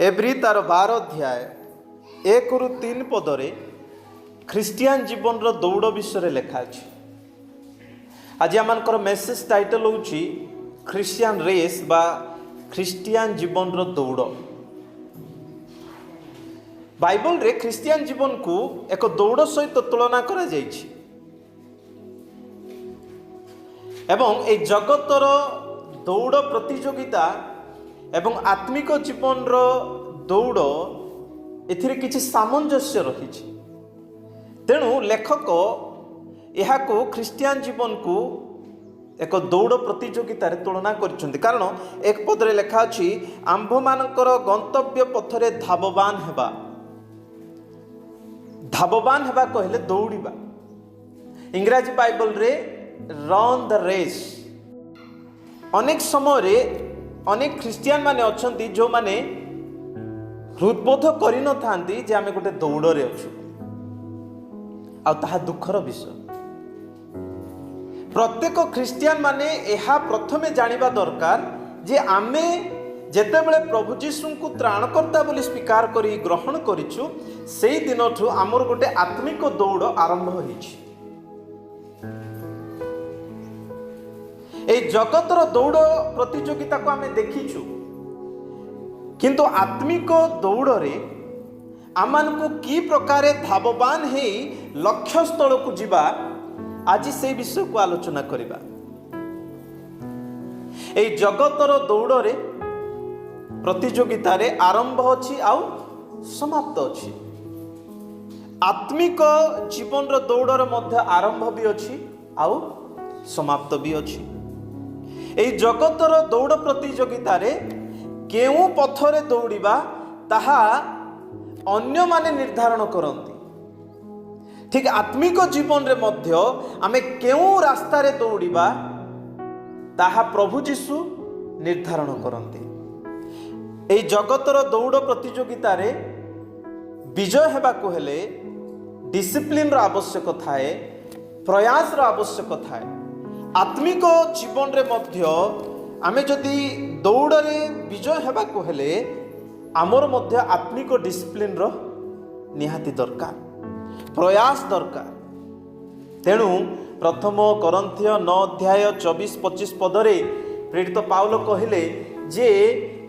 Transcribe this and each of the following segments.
एब्री तार 12 अध्याय 1 ରୁ 3 पदरे ख्रिस्टियान जीवन रो दौड़ विषय लेखा अछि। आज आमर मेसेज टाइटल होची ख्रिस्टियान रेस बा ख्रिस्टियान जीवन रो दौड़। बाइबल रे ख्रिस्टियान जीवन को एक दौड़ सहित तुलना करा जायछि एवं ए जगतर दौड़ प्रतियोगिता एवं आत्मिक जीवन रो दौड़ एथिरे किछि सामंजस्य रही। तेणु लेखक यह ख्रिस्टियान जीवन को एक दौड़ प्रतियोगिता तुलना कर कारण एक पदरे लेखा अछि आंभ मानकर गंतव्य पथरे धावबान हेबा। धावबान हेबा कहले दौड़िबा। इंग्राजी बाइबल रे रन द रेस। अनेक समय रे अनेक ख्रिस्टियान माने अछंती जो माने हृदबोध करि न थांती जे आमे गोटे दौड़ रे अछु आ ताहा दुखर विषय। प्रत्येक ख्रिस्टियान माने एहा प्रथमे जानिबा दरकार जे आमे जेतेबेले प्रभु जीशु को त्राणकर्ता बोली स्वीकार करी ग्रहण करिछु सेई दिनठु आमर गोटे आत्मिक दौड़ आरंभ होइछि। ए जगतर दौड़ प्रतियोगिता को आमे देखिछु किंतु आत्मिक दौड़ रे आमान को की प्रकार धावबान हे लक्ष्य स्थल को जीवा आज से विषय को आलोचना करिबा। ए जगतर दौड़ रे प्रतियोगिता रे आरंभ अछि आउ समाप्त अछि। आत्मिक जीवन रो दौड़ रे मध्य आरंभ भी अछि आउ समाप्त भी अछि। ए जगतर दौड़ प्रतियोगिता रे केउ पथरे दौड़िबा ताहा अन्य माने निर्धारण करती। ठीक आत्मिक जीवन रे मध्य आमे केउ रास्ता रे दौड़िबा ताहा प्रभु जीशु निर्धारण करती। ए जगतर दौड़ प्रतियोगिता रे विजय हेबा को हेले डिसिप्लिन रो आवश्यक थाए, प्रयास रो आवश्यक थाए। आत्मिक जीवन रे मध्य आमे जदि दौड़ रे विजय हेबा को हेले आमर मध्य आत्मिक डिसिप्लिन रो निहाती दरकार, प्रयास दरकार। तेणु प्रथम करंथिय 9 अध्याय 24-25 पदरे प्रेरित पाउल कहिले जे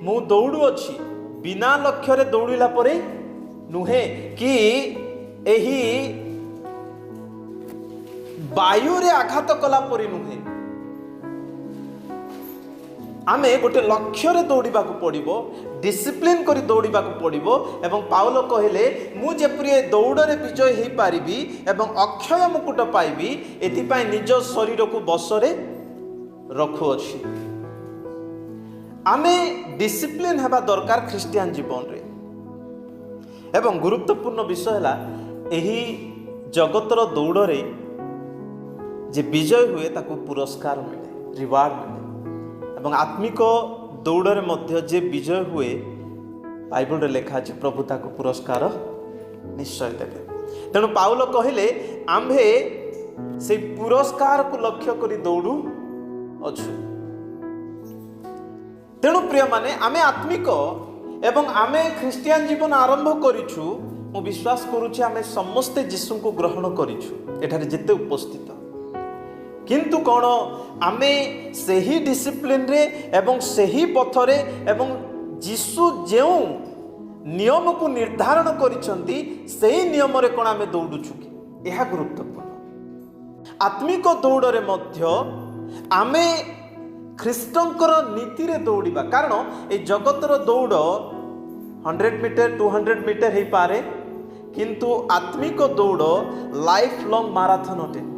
मु दौड़ू अछि बिना लक्ष्य रे दौड़िला परे नुहे कि एही वायु रे आघात कला परि नुहे। आमे गोटे लक्ष्य रे दौड़िबा को पड़िबो, डिसिप्लिन करी दौड़िबा को पड़िबो। एवं पाउल कहिले मु जेपरि दौड़ रे विजय हेई पारिबी एवं अक्षय मुकुट पाइबी एथिपाई निज शरीर को बसरे रखु अछि। आमे डिसिप्लिन हेबा दरकार ख्रिस्टियान जीवन रे। एवं गुरुत्वपूर्ण विषय हला एही जगतर दौड़ रे जे विजय हुए ताको पुरस्कार मिले, रिवार्ड मिले। एवं आत्मिक दौड़ रे मध्य जे विजय हुए बाइबल रे लेखा अछि प्रभु ताको पुरस्कार निश्चय देबे। तेणु पाउल कहिले आम्भे से पुरस्कार को लक्ष्य करी दौड़ू अछु। तेणु प्रिय माने आमे आत्मिक एवं आमे ख्रिस्टियान जीवन आरंभ करिछु। मु विश्वास करूछि आमे समस्त जीशु को ग्रहण करिछु एठारे जेते उपस्थित। किंतु कौन आमे सही डिसिप्लिन रे एवं सही पथरे एवं जीशु जेउ नियम को निर्धारण करिसंती सही नियम रे कोन आमे दौड़ुछु कि यह गुरुत्वपूर्ण। आत्मिक दौड़ रे मध्य आमे ख्रिस्टंकर नीति रे दौड़िबा कारण ए जगतर दौड़ 100 मीटर 200 मीटर हे पारे किंतु आत्मिक दौड़ लाइफ लॉन्ग मैराथन अटे।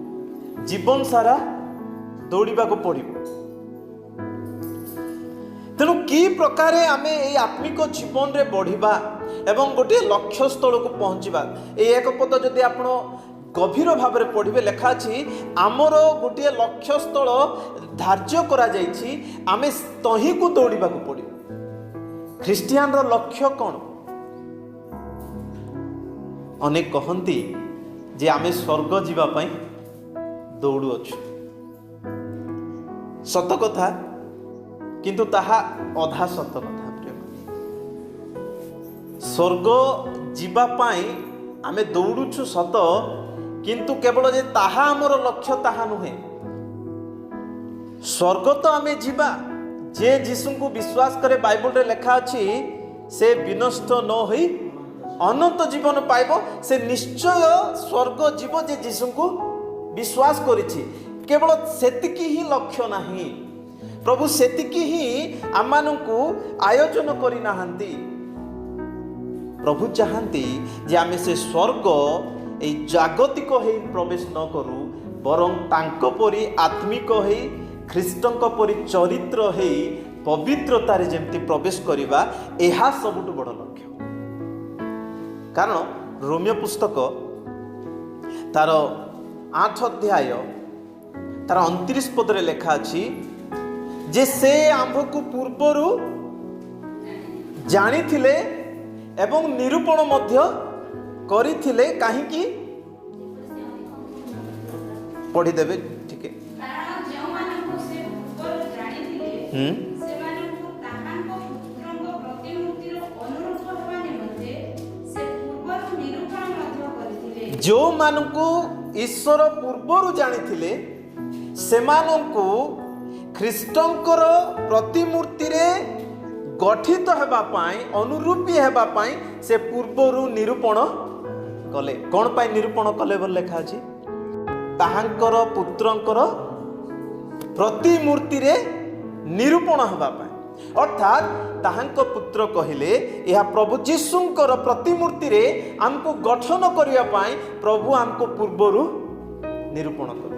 जीवन सारा दौड़िबा को पड़िबो। तेणु की प्रकार आमे ए आत्मिक जीवन रे बढ़िबा एवं गोटे लक्ष्य स्थल को पहुंचीबा ए एक पद जदि आपण गभीर भाव में पढ़िबे लेखा अछि आमर गोटे लक्ष्य स्थल धार्य करा जायछि आमे तही को दौड़िबा को पड़िबो। ख्रिस्टियान रो लक्ष्य कौन? अनेक कहंती जे आमे स्वर्ग जीवा पई दौड़ू अछु। सत कथा किंतु ताहा अधा सत कथा। स्वर्ग जीवा पाई आमे दौड़ुछु सत, किंतु केवल जे ताहा आमर लक्ष्य ताहा नुहे। स्वर्ग तो आमे जीवा, जे जीशु को विश्वास करे बाइबल रे लिखा अछि से विनष्ट न होई अनंत जीवन पाइबो। से निश्चय स्वर्ग जीव जे जीशु को विश्वास करिछि। केवल सेतिकी ही लक्ष्य नहीं, प्रभु सेतिकी ही आमानंकु आयोजन करि नाहंती। प्रभु चाहती जे आमे से स्वर्ग ए जागतिक हे प्रवेश न करू, बरं तांको परि आत्मिक हे ख्रीष्टंक परि चरित्र हे पवित्रतार जेमती प्रवेश करिबा, एहा सबुठु बड़ लक्ष्य। कारण रोमियो पुस्तक तार 8 अध्याय तार 29 पदरे लेखा अछि जे से आम्भकु पूर्वरु जानिथिले एवं निरूपण मध्य करिथिले। काहीकि पढ़ी देबे ठीक है। जो मानकु ईश्वर पूर्वरु जानिथिले सेमानंकु ख्रीष्टंकर प्रतिमूर्ति रे गठित हेबा पाई, अनुरूपी हेबा पाई से पूर्वरु निरूपण कले। कोन पाई निरूपण कले बोल लेखा अछि? ताहांकर पुत्रंकर प्रतिमूर्ति रे निरूपण हेबा पाई। अर्थात ताहांक पुत्र कहिले यह प्रभु जीशुंकर प्रतिमूर्ति रे हमको गठन करिया पाई प्रभु हमको पूर्वरु निरूपण कर।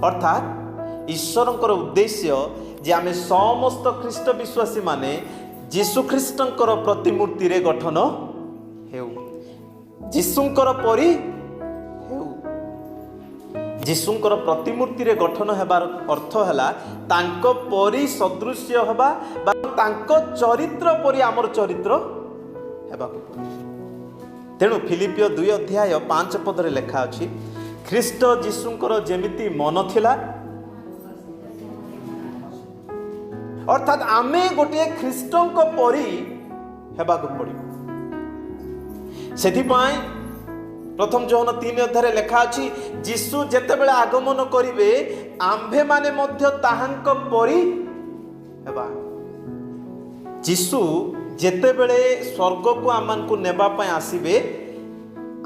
अर्थात ईश्वरंकर उद्देश्य जे आमे समस्त ख्रीष्ट विश्वासी माने जीशु ख्रीष्टंकर प्रतिमूर्ति रे गठन हेउ, जीशुंकर परि हेउ। जीशुंकर प्रतिमूर्ति रे गठन हेबार अर्थ हैला तांको परि सदृश्य हेबा बा तांको चरित्र परि आमर चरित्र हेबाकु पड़े। तेणु फिलिपियो 2 अध्याय 5 पदरे लेखा अछि ख्रीष्ट जीशुंकर जेमिति मन थिला, अर्थात आमे गोटे ख्रीष्टंक परि हेबाकु पड़िबो। सेथि पाई प्रथम जोहन 3 अध्याय लेखा अछि जीशु जेतेबेले आगमन करिवे आम्भे माने मध्य ताहांक परि हेबा। जीशु जेतेबेले स्वर्ग को आमानकु नेबा पय आसीबे,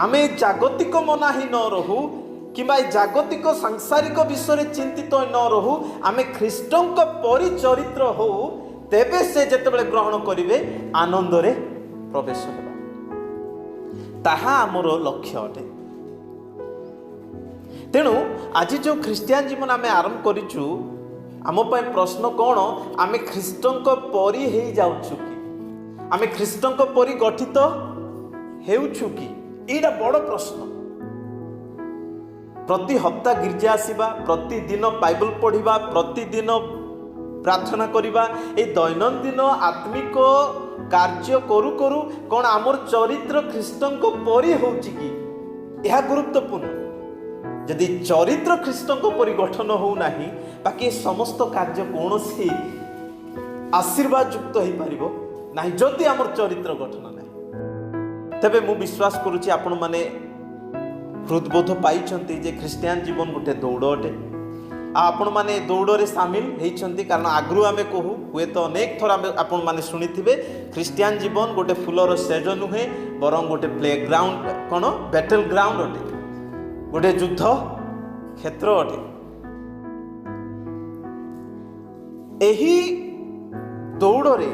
आमे जागतिक मना ही न रहू किबा जागतिक सांसारिक विषय चिंतित न रहू, आमे ख्रीष्टंक परि चरित्र हो, तेबे से जेतेबेले ग्रहण करिवे आनंद रे प्रवेश हेबा। ताहा आमर लक्ष्य अटे। तेणु आज जो ख्रीस्टियान जीवन आमे आरंभ करिछु, आम पय प्रश्न कौन? आमे ख्रीष्टंक परि हेई जाउछु कि? आमे ख्रीष्टंक परि गठित हेउछु कि? एटा बड़ प्रश्न। प्रति हप्ता गिर्जा आसीबा, प्रतिदिन बाइबल पढ़िबा, प्रतिदिन प्रार्थना करिबा, ए दैनंदिन आत्मिक कार्य करू करू कौन आमर चरित्र ख्रीष्टंक परि होउछि कि? यह गुरुत्वपूर्ण। यदि चरित्र ख्रीष्टंक परि गठन हो नाही, बाकी समस्त कार्य कौनसी आशीर्वाद युक्त हो पारिबो नाही जदि आमर चरित्र गठन नाही। तबे मु विश्वास करूछि आपण माने हृदबोध पाइछंती जे ख्रीस्टियान जीवन गोटे दौड़ अटे। आपण माने दौड़ रे शामिल हेइछंती, कारण आगरु आमे कहू हुए तो अनेक थर आपण माने सुनिथिबे ख्रीस्टियान जीवन गोटे फुलर सेज नुहे, बरं गोटे प्ले ग्राउंड कोन बैटल ग्राउंड अटे, गोटे युद्ध क्षेत्र अटे। एही दौड़ रे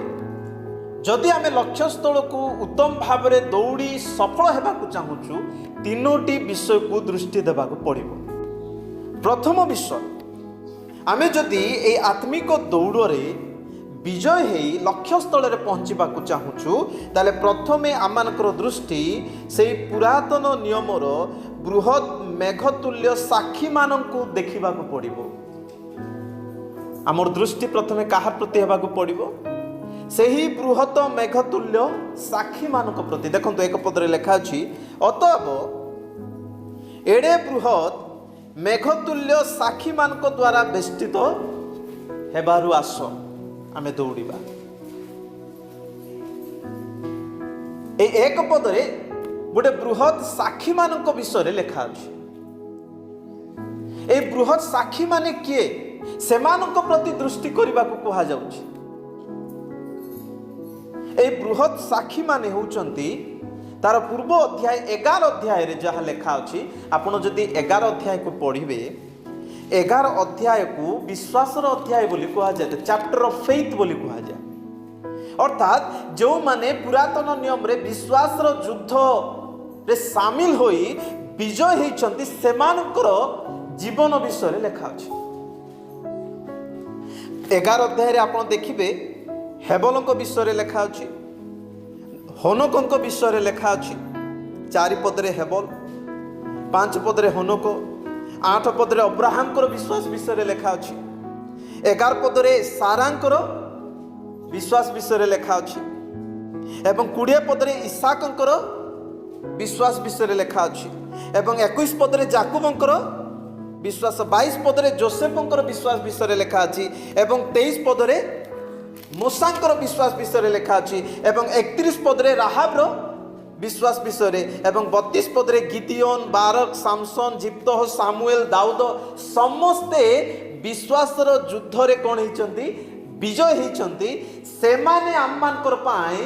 जदि आमे लक्ष्य स्थल को उत्तम भाव में दौड़ी सफल हेबाकु चाहूछु, तीनोटी विषय को दृष्टि देबाकु पड़िबो। प्रथम विषय, आमे जदि ए आत्मिक दौड़ रे विजय हेई लक्ष्य स्थल रे पहुंचीबाकु चाहूछु, ताले प्रथमे आमानकर दृष्टि सेई पुरातन नियमर बृहत मेघतुल्य साक्षी मानंकु देखिबाकु पड़िबो। आमर दृष्टि प्रथमे काहा प्रति हेबाकु पड़िबो? सेही बृहत मेघतुल्य साक्षी मानक प्रति। देखंतु एक पदरे लेखा अछि, अतएव एडे बृहत मेघतुल्य साक्षी मानक द्वारा बेष्टित हेबारु आस आमे दौड़िबा। ए एक पदरे गोटे बृहत साक्षी मान विषय लिखा अछि। ए बृहत साक्षी माने किए सेमानक प्रति दृष्टि करने को कहा जाउछि। ए बृहत साक्षी माने होउचंती तार पूर्व अध्याय 11 अध्याय रे जहाँ लिखा अछि। आपण जदि 11 अध्याय को पढ़िबे 11 अध्याय को विश्वासर अध्याय बोली कहा जाए, चैप्टर ऑफ फेथ बोली कहा जाए। अर्थात जो माने पुरातन नियम रे विश्वासर युद्ध रे शामिल होई विजय होइचंती सेमानकर जीवन विषय लिखा अछि। 11 अध्याय रे आपण देखिबे हेबलक विषय लिखा अछि, हनोकଙ୍କ विषय लिखा अछि। 4 पदरे हेबल, 5 पदरे हनोक, 8 पदरे अब्राहमकर विश्वास विषय लिखा अछि, 11 पदरे सारांकर विश्वास विषय लिखा अछि एवं 20 पदरे इसाकଙ୍କର विश्वास विषय लिखा अछि एवं 21 पदरे जाकुबଙ୍କର विश्वास, 22 पदरे जोसेफଙ୍କର विश्वास विषय लिखा अछि एवं 23 पदरे मूसाଙ୍କର विश्वास विषय लिखा अछि एवं 31 पदरे राहाबର विश्वास विषय एवं 32 पदरे गिदियोन, बारक, सामसन, जिप्तह, सामुएल, दाऊद समस्ते विश्वासर युद्ध रे कोन हिचंती विजय हिचंती। सेमाने आम्मानकर पाई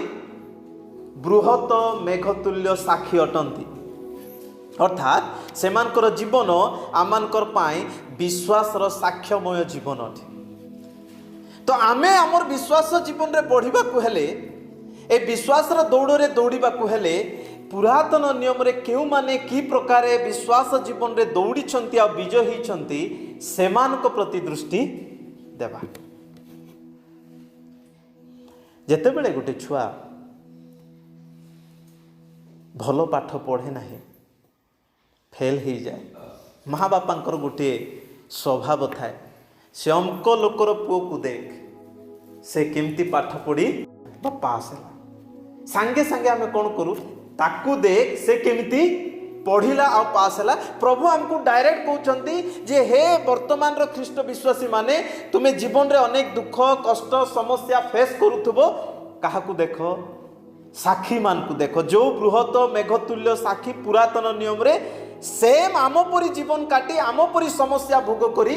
बृहत मेघतुल्य साक्षी अटंती। अर्थात सेमानकर जीवन आम्मानकर पाई विश्वासर साक्ष्यमय जीवन अटे। तो आमे आमर विश्वास जीवन रे बढ़िबा को हेले, ए विश्वासर दौड़ रे दौड़िबा को हेले पुरातन नियम रे केउ माने की प्रकार विश्वास जीवन रे दौड़ी छंती आ विजय ही छंती सेमानक प्रति दृष्टि देबा। जेते बेले गोटे छुआ भलो पाठ पढ़े नाही, फेल हो जाए, माँ बापांकर गोटे स्वभाव थाए से अमक लोकर पुओ को देख से केमती पाठ पढ़ी पास है, सांगे सांगे आम कौन करूँ ताकू देख से केमती पढ़िला आ पास है। प्रभु आमको डायरेक्ट कहते जे हे वर्तमान रो ख्रीष्ट विश्वासी माने तुम्हें जीवन रे अनेक दुख कष्ट समस्या फेस करूथबो, काहाकू देख साक्षी मान को देख जो बृहत मेघतुल्य साक्षी पुरातन नियम रे सेम आम परी जीवन काटी आम परी समस्या भोग करी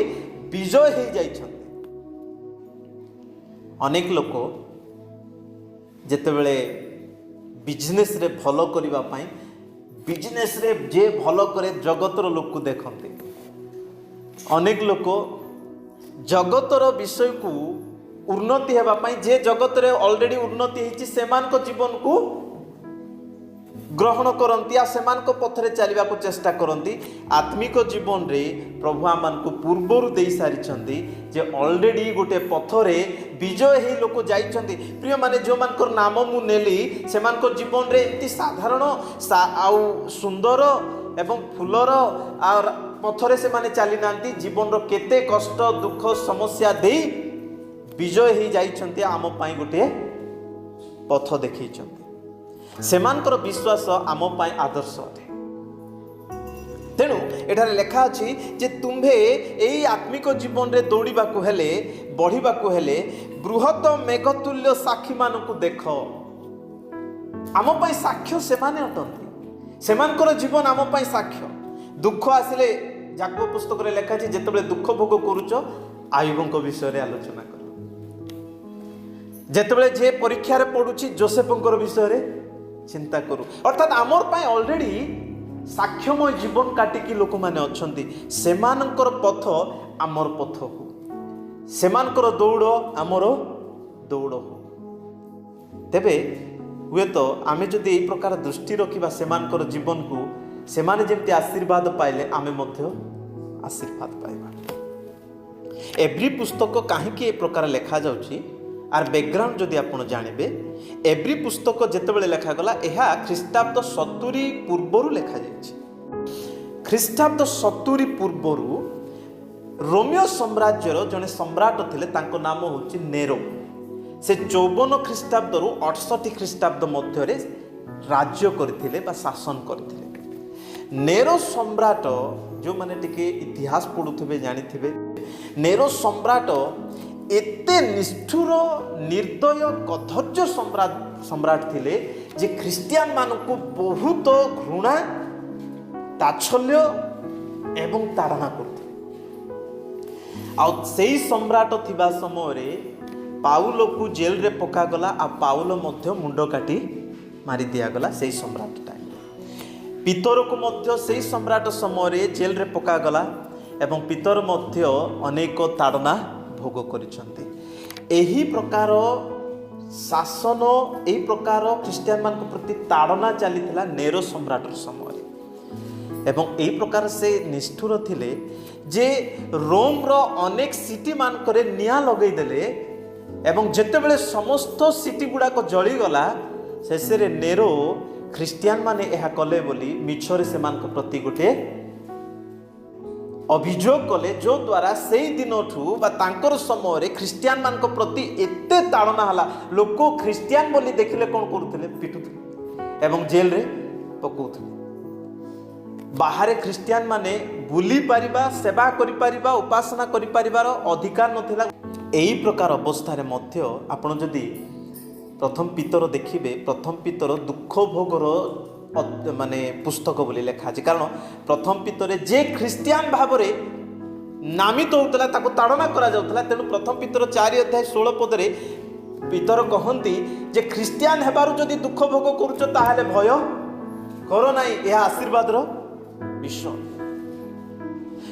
विजय हो जाइछन्ति। अनेक लोक जेतेबेले बिजनेस रे भलो करिबा पाई बिजनेस रे जे भलो करे जगतर लोक को देखते, अनेक लोक जगतर विषय को उन्नति हेबा पाई जे जगत रे ऑलरेडी उन्नति हिची सेमान को जीवन को ग्रहण करती आ सेमान को पथरे चलवा को चेष्टा करती। आत्मिक जीवन रे प्रभु आमान को पूर्वर दे सारी जे ऑलरेडी गोटे पथरे विजय ही लोक जाइछन्ति। प्रिय माने जो मानकर नाम मु नेली सेमान को जीवन रे एति साधारण आउ सुंदर एवं फुलर आ पथरे से माने चली नांती, जीवन रो केते कष्ट दुख समस्या दे विजय ही जाइछन्ति, आम पाई गोटे पथ देखैछन्ति। सेमानकर विश्वास आम पाई आदर्श अटे। तेणु एठारे लेखा अछि जे तुम्भे एई आत्मिक जीवन रे दौड़िबा को हेले बढ़िबा को हेले बृहत मेघतुल्य साक्षी मानकु देख। आम पाई साक्ष्य सेमाने अटंती, सेमानकर जीवन आम पाई साक्ष्य। दुख आसिले याकूब पुस्तक रे लेखा अछि जेतेबेले दुख भोग करूछ आयुबଙ୍କ विषय रे आलोचना कर, जेतेबेले जे परीक्षा रे पडुछि जोसेफଙ୍କର विषय रे चिंता करू। अर्थात आमर पाई ऑलरेडी साक्ष्यमय जीवन काटिकी लोक माने अछंती, सेमानकर पथ आमर पथ हो, सेमानकर दौड़ आमर दौड़ हो। तेबे हुए तो आमे जदि एई प्रकार दृष्टि रखिबा सेमानकर जीवन को, सेमाने जेमती आशीर्वाद पाइले आमे मध्य आशीर्वाद पाइबा। एव्री पुस्तक काहेकि ए प्रकार लेखा जाउछि आर बैकग्राउंड जदि आपण जानिबे, एव्री पुस्तक जेतेबेले लेखा गला एहा ख्रीष्टाब्द 70 पूर्वरु लेखा जायछि। ख्रीष्टाब्द 70 पूर्वरु रोमियो साम्राज्यर जने सम्राट थिले, तांको नाम होछि नेरो। से 54 ख्रीष्टाब्द रु 68 ख्रीष्टाब्द मध्य रे राज्य करथिले बा शासन करथिले। नेरो सम्राट जो माने टिके इतिहास पढुथिबे जानिथिबे, नेरो सम्राट एते निष्ठुर निर्दय कधर्य सम्राट थिले जे ख्रिस्टियान मानकु बहुत घृणा ताच्छल्य एवं ताड़ना करते। आउ सम्राट थिबा समय रे पाउल को जेल रे पका गला आ पाउल मध्य मुंड काटी मारी दिया गला से सम्राट टाइम। पितर को मध्य से सम्राट समय रे जेल रे पका गला एवं पितर मध्य अनेक ताड़ना भोग करिसंती। एही प्रकार शासन एही प्रकार ख्रिस्टियान मान प्रति ताड़ना चलीथिला नेरो सम्राट समय एवं एही प्रकार से निष्ठुर थिले जे रोम रो अनेक सिटी मान करे निया लगई देले एवं जेतेबेले समस्त सिटी गुडा को जली गला शेष रे नेरो ख्रिस्टियान माने एहा कले बोली मिछरे से मान प्रति गोटे अभियोग कले जो द्वारा से दिन तांकर समय ख्रिस्टियान मान प्रति एते ताड़ना हला। लोक ख्रिस्टियान बोली देखिले कौन करुले पिटुले एवं जेल रे पकाउले। बाहर ख्रिस्टियान माने बुली पारिबा सेवा करि पारिबा उपासना करि पारिबार अधिकार नथिला। एही प्रकार अवस्था रे मध्य आपण जदि प्रथम पितर देखिबे प्रथम पितर दुख भोगर माने पुस्तक बोली लेखा अछि। कारण प्रथम पितरे जे ख्रिस्टियान भाव रे नामित होतला ताको ताड़ना करा जाउतला। तेणु प्रथम पितर 4 अध्याय 16 पद रे पितर कहंती जे ख्रिस्टियान हेबारु जदि दुख भोग करूछ ताहाले भय करो नाही, यह आशीर्वाद रो विषय।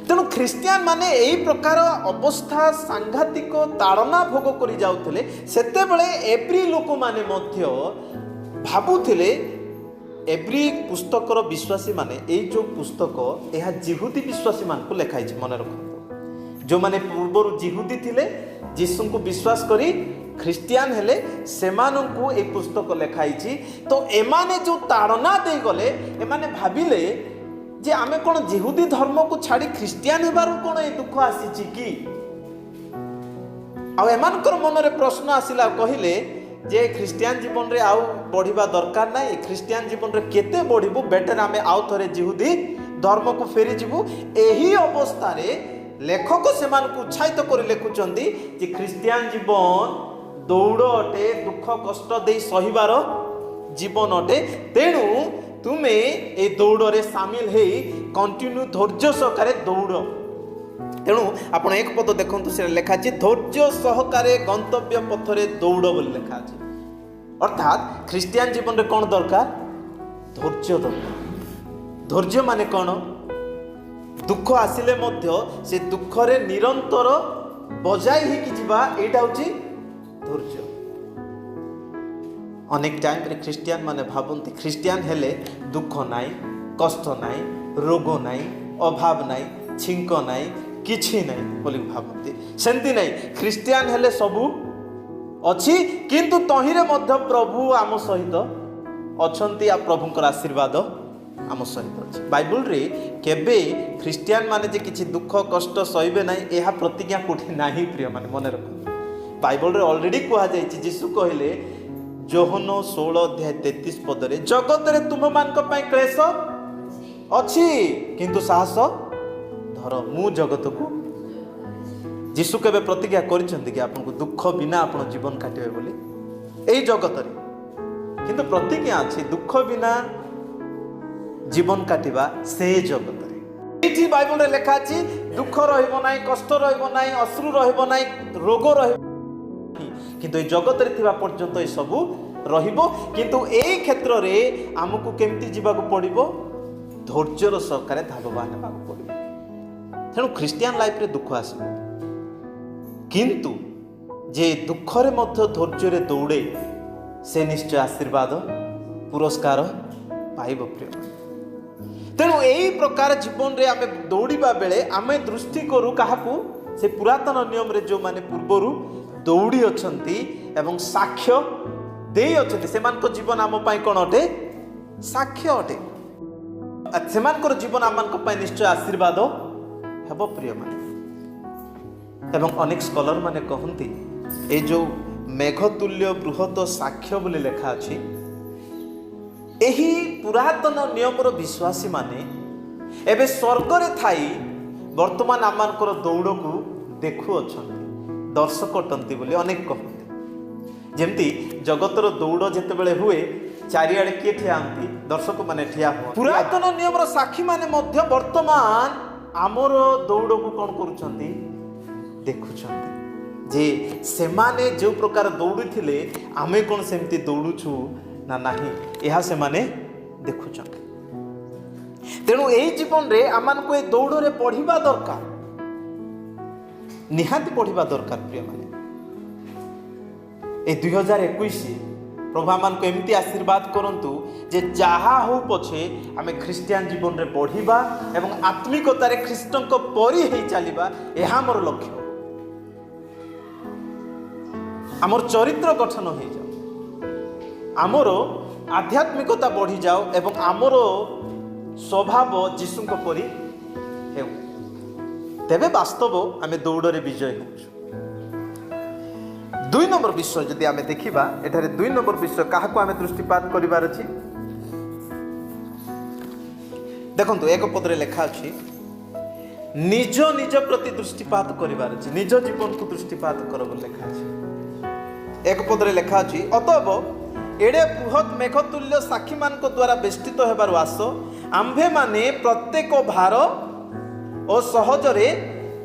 तेणु ख्रिस्टियान माने एही प्रकार अवस्था सांघातिक ताड़ना भोग करि जाउतले। सेते बेले एप्री लोक माने मध्य भाबुथिले एव्री पुस्तकर विश्वासी माने ए जो पुस्तक यह जिहुदी विश्वासी मान को लिखाई मन रखते। जो माने पूर्वर जिहुदी थिले यीशु को विश्वास करी ख्रिस्टियान हेले सेमानंकु ए पुस्तक लिखाई। तो एमाने जो ताड़ना दे गले एमाने भाबिले जे आमे कोन जिहुदी धर्म को छाड़ी ख्रिस्टियान हेबार कोन ए दुख आसीची कि। आ एमानकर मन रे प्रश्न आसिला कहिले जे ख्रिस्टियान जीवन रे आउ बढ़िबा दरकार नाही, ख्रिस्टियान जीवन रे केते बढ़िबु, बेटर आमे आउ थरे जिहुदी धर्म को फेरी जिबु। एही अवस्था रे लेखक सेमान को उत्साहित करि लेखुचंदी जे ख्रिस्टियान जीवन दौड़ अटे, दुख कष्ट दे सहिबार जीवन अटे। तेणु तुमे ए दौड़ रे शामिल हेई कंटिन्यू धैर्य सहकारे दौड़। तेणु आपण एक पद देखंतु से लेखा अछि धैर्य सहकारे गंतव्य पथरे दौड़ बोली लेखा अछि। अर्थात ख्रिस्टियान जीवन रे कोन दरकार? धैर्य दरकार। धैर्य माने कोन? दुख आसिले मध्य से दुख रे निरंतर बजाई ही कि जीवा एटा होची धैर्य। अनेक टाइम रे ख्रिस्टियान माने भाबंती ख्रिस्टियान हेले दुख नाई, कष्ट नाई, रोग नाई, अभाव नाई, छिंक नाई, किछि नाई बोली भाबंती। सेंती नाई, ख्रिस्टियान हेले सबु अछि किंतु तहिरे मध्य प्रभु आम सहित अछंती। आ प्रभुंकर आशीर्वाद आम सहित अछि। बाइबल रे केबे ख्रिस्टियान माने जे किछि दुख कष्ट सहिबे नाई एहा प्रतिज्ञा कोठी नाही प्रिय माने मने रखो। बाइबल रे ऑलरेडी कहा जायछि यीशु कहिले जोहन 16 अध्याय 33 पद रे जगत रे तुम मानक पय क्लेश अछि किंतु साहस धर मु जगत को। यीशु केबे प्रतिज्ञा करिसंती कि आपन को दुख बिना आपन जीवन काटिबे बोली एई जगत रे, किंतु प्रतिज्ञा अछि दुख बिना जीवन काटिबा से जगत रे। एठी बाइबल रे लिखा अछि दुख रहइबो नाही, कष्ट रहइबो नाही, अश्रु रहइबो नाही, रोग रहइबो, किंतु ए जगत रे थिबा पर्यंत ए सबु रहिबो। किंतु एई क्षेत्र रे हमकु केमति जीवाकू पड़िबो? धैर्यर सहकारे धावबान हेबाकू पड़िबो। तेणु ख्रिस्टियान लाइफ रे दुख आसो किंतु जे दुख रे मध्य धैर्य रे दौड़े से निश्चय आशीर्वाद पुरस्कार पाइब प्रिय। तेणु एई प्रकार जीवन रे आमे दौड़िबा बेले आमे दृष्टि करू काहाकू? से पुरातन नियम रे जो माने पूर्वरु दौड़ी अछंती एवं साक्ष्य देई अछंती सेमानक जीवन आम पई कोन अटे? साक्ष्य अटे। सेमानकर जीवन आमक पई निश्चय आशीर्वाद हेबो प्रिय माने। एवं अनेक स्कॉलर माने कहंती ए जो मेघतुल्य बृहत साक्ष्य बोली लेखा अछि एही पुरातन नियमर विश्वासी माने एबे स्वर्ग रे थाई वर्तमान आमनकर दौड़ को देखु अछंती। दर्शक अटंती बोली अनेक कहते जेमती जगतर दौड़ जितेबाला हुए चारिआडे किए ठिया हंती दर्शक माने ठिया हुआ पुरातन नियम साक्षी माने मध्य वर्तमान आमर दौड़ को कौन करुछंती देखुछंती जे सेमाने जो प्रकार दौड़ुथिले आमे कौन सेमती दौड़ुछु ना नाही यह सेमाने देखुछंती। तेणु यही जीवन रे आमान को दौड़ रे पढ़िबा दरकार निहाती पढ़िबा दरकार प्रिय माने ए 2021 प्रभु आमान को एमती आशीर्वाद करंतु जे जहा हो पछे आमे ख्रिस्टियन जीवन रे बढ़िबा एवं आत्मिकता रे ख्रिस्टन को परि हे चलिबा एहा मोर लक्ष्य आमर चरित्र गठन हो जाओ आमर आध्यात्मिकता बढ़ी जाओ एवं आमर स्वभाव जीशु परि हेउ तेबे वास्तव आमे दौड़े विजय हो। 2 नंबर विषय जदि आमे देखिबा एठारे 2 नंबर विषय काहाको आमे दृष्टिपात करिबार अछि देखंतु एक पदरे लेखा अछि निज निज प्रति दृष्टिपात करिबार अछि निज जीवन को दृष्टिपात करब लेखा अछि एक पदरे लेखा अछि अतएव एडे बृहत मेघतुल्य साक्षी मान को द्वारा बेष्टित हेबार आस आम्भे माने प्रत्येक भार और सहजरे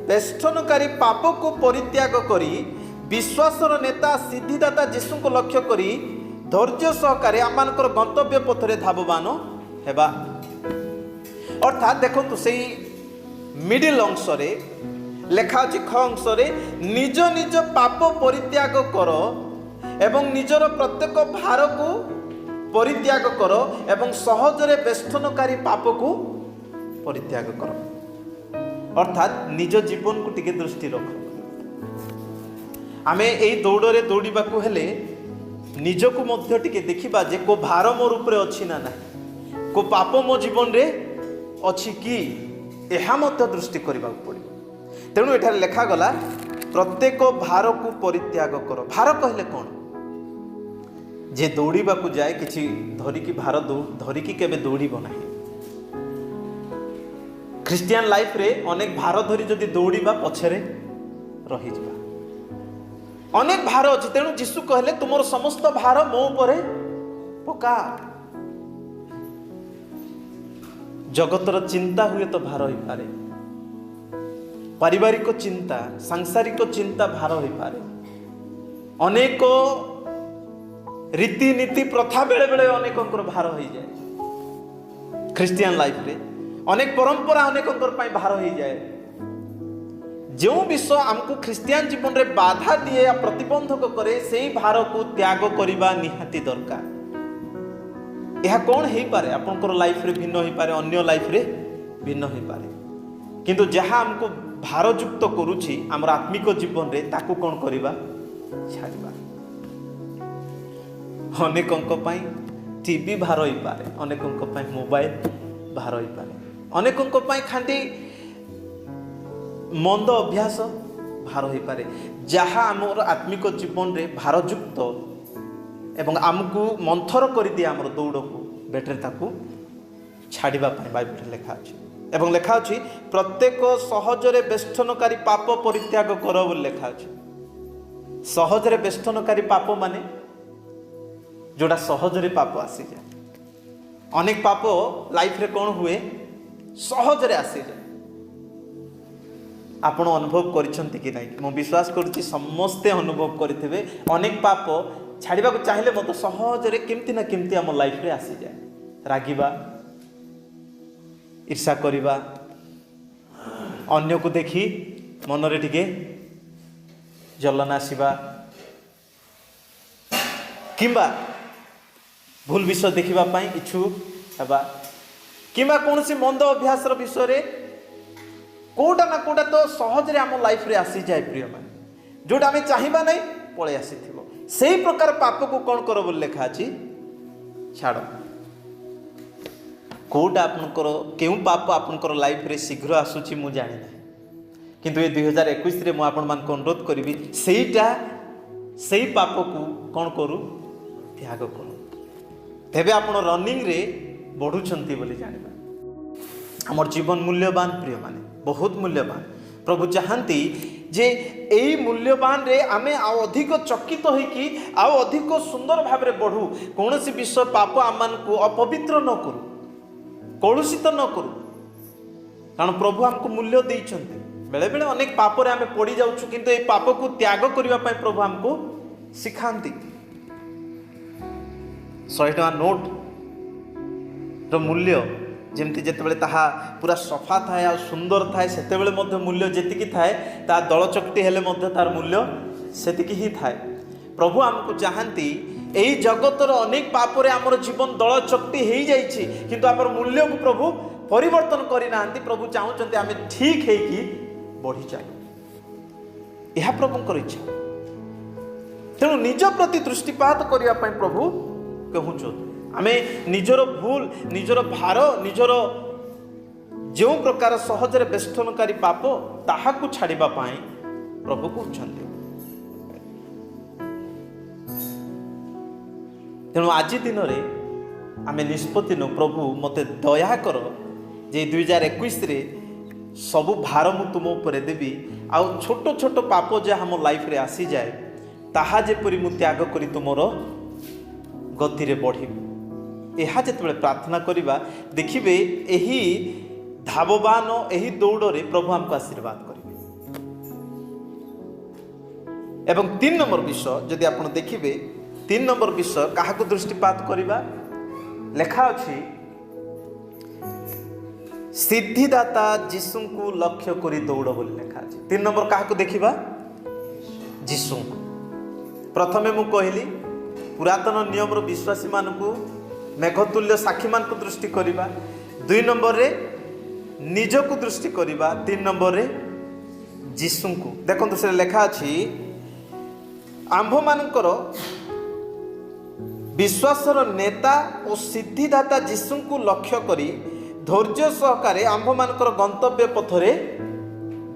बेष्टनकारी पाप को परित्याग करी विश्वासर नेता सिद्धिदाता जीशु को लक्ष्य करी धैर्य सहकारे आमानकर गंतव्य पथरे धावमान हेबा अर्थात देखो से मिडिल अंश लेखा अछि ख अंश निज निज पाप परित्याग कर एवं निजर प्रत्येक भार को परित्याग कर एवं सहजरे बेष्टनकारी पाप को परित्याग कर अर्थात निज जीवन को टिके दृष्टि रख आमे एई दौड़े दौड़ा हेले निजको मध्य टिके देखिबा जे को भार मोर उपरे अछि ना नाही को पाप मो जीवन रे अछि कि एहा मध्य दृष्टि करबा पड़िबो। तेणु एठारे लेखा गला प्रत्येक भार को परित्याग कर भार कहले कोन जे दौड़ा को जाए किछि धरिकी भार धरिकी केबे दौड़िबो नाही ख्रिस्टियन लाइफ रे अनेक भार धरी जदि दौड़ा पछरे रही जिबा अनेक भार अच्छी तेणु जीशु कहले तुमर समस्त भार मो उपरे पका जगतर चिंता हुए तो भार हो पारे पारिवारिक चिंता सांसारिक चिंता भार हो पारे अनेक रीतिनीति प्रथा बेले बेले अनेक भार हो जाए ख्रिस्टियन लाइफ रे अनेक परंपरा अनेक भार हो जाए जो विषय आमको ख्रिस्टियन जीवन रे बाधा दिए या प्रतिबंधक करे से भार को त्याग करने निहाती दरकार यह कौन हो पारे आपनकर लाइफ रे भिन्न हो पारे अन्य लाइफ रे भिन्न हो पारे किंतु जहाँ आमको भारयुक्त करुछि आमर आत्मिक जीवन रे ताकू कौन करबा छाड़िबा अनेकंक पई टीवी भार हो पारे अनेकंक पई मोबाइल भार हो पारे अनेकंक पई खांटी मंद अभ्यास भार हो पारे जहाँ आमर आत्मिक जीवन रे भारयुक्त एवं आमको मंथर कर दिए आमर दौड़ को बेटर ताकू छाड़िबा बाइबल लेखा अछि एवं लेखा अछि प्रत्येक सहजरे बेष्टनकारी पाप परित्याग कर बोली लेखा अछि सहजरे बेष्टनकारी पाप माने जोड़ा सहजरे पाप आसी जाए अनेक पाप लाइफ रे कौन हुए सहजरे आसी जाए आपण अनुभव करिसंती कि नहीं मो विश्वास करुच्ची समस्ते अनुभव करिथिबे अनेक पाप छाड़िबा को चाहिले मत सहजरे केमती ना केमती आम लाइफ रे आसी जाए रागिबा ईर्षा करिबा अन्य को देखी मन रे टिके जलन आसीबा किंबा भूल विषय देखिबा पई इच्छुक हेबा किंबा कोनसी मंद अभ्यास रो विषय रे कोटा ना कोटा तो सहजरे आम लाइफ रे आसी जाए प्रिय मान जोटा आम चाहिबा नहीं पळे आसीथिबो सेही प्रकार पाप को कौन कर बोली लेखा अछि छाड़ कोटा आपनकर केउ पाप आपनकर लाइफ रे शीघ्र आसुछि मु जानि ना किंतु ए 2021 रे मु आपन मान को अनुरोध करिवि सेहीटा सेही पाप को कौन करू त्याग करू तेबे आपण रनिंग रे बढ़ुछंती बोली जानिबा हमर जीवन मूल्यवान प्रिय माने बहुत मूल्यवान प्रभु चाहती जे एई मूल्यवान रे आमे आउ अधिक चकित होइकी आउ अधिक सुंदर भाव में बढ़ू, कौन सी विषय पाप आम को अपवित्र न करू, कलुषित न करू, कारण प्रभु आमको मूल्य देइछन्ते। बेले बेले अनेक पाप रे आमे पड़ी जाउछु, किंतु ए पाप को त्याग करिवा पय प्रभु आमको सिखांती। 100 टका नोट रो मूल्य जेमती जेतेबेले ताहा पूरा सफा थाए आ सुंदर थाए, सेतेबेले मध्य मूल्य जेतिकी थाए ता दलचकटी हेले मध्य तार मूल्य सेतिकी ही थाए। प्रभु आमको चाहती एई जगतर अनेक पाप रे आमर जीवन दलचकटी हेई जाइछि, किंतु आमर मूल्य को प्रभु परिवर्तन करि नाहंती। प्रभु चाहुचंती आमे ठीक हेकी बढ़ी चालू, यह प्रभुंकर इच्छा। तेणु निज प्रति दृष्टिपात करिया पय प्रभु कहूछ, आमे निजर भूल, निजर भार, निजर जो प्रकार सहजरे बेष्टनकारी पाप ताहाकू छाड़िबा पय प्रभु कहउछन्ते। तेणु आज दिन में आमे निष्पत्ति नु, प्रभु मते दया कर जे 2021 रे सबु भार मु तुम उपरे देवी, आउ छोट छोट पाप जहाँ हम लाइफ रे आसी जाए ताहा जेपरि मु त्याग करी तुमर गति रे बढ़ी। यह जेतेबेले प्रार्थना करिबा देखिबे एही धावबान एही दौड़ रे प्रभु हमको आशीर्वाद करिबे। एवं 3 नंबर विषय जदि आपण देखिबे, 3 नंबर विषय काहाकू दृष्टिपात करिबा, लेखा अछि सिद्धिदाता जीशु को लक्ष्य करी दौड़ बोली लेखा अछि। 3 नंबर काहाकू देखिबा, जीशु। प्रथमे मु कहली पुरातन नियम रो विश्वासी मानकू मेघतुल्य साक्षी मान को दृष्टि करिबा, 2 नंबर रे निज को दृष्टि करिबा, 3 नंबर रे जीशु को। देखंतु से लेखा अछि आंभ मानकर विश्वासर नेता और सिद्धिदाता जीशु को लक्ष्य करी धैर्य सहकारे आंभ मानकर गंतव्य पथरे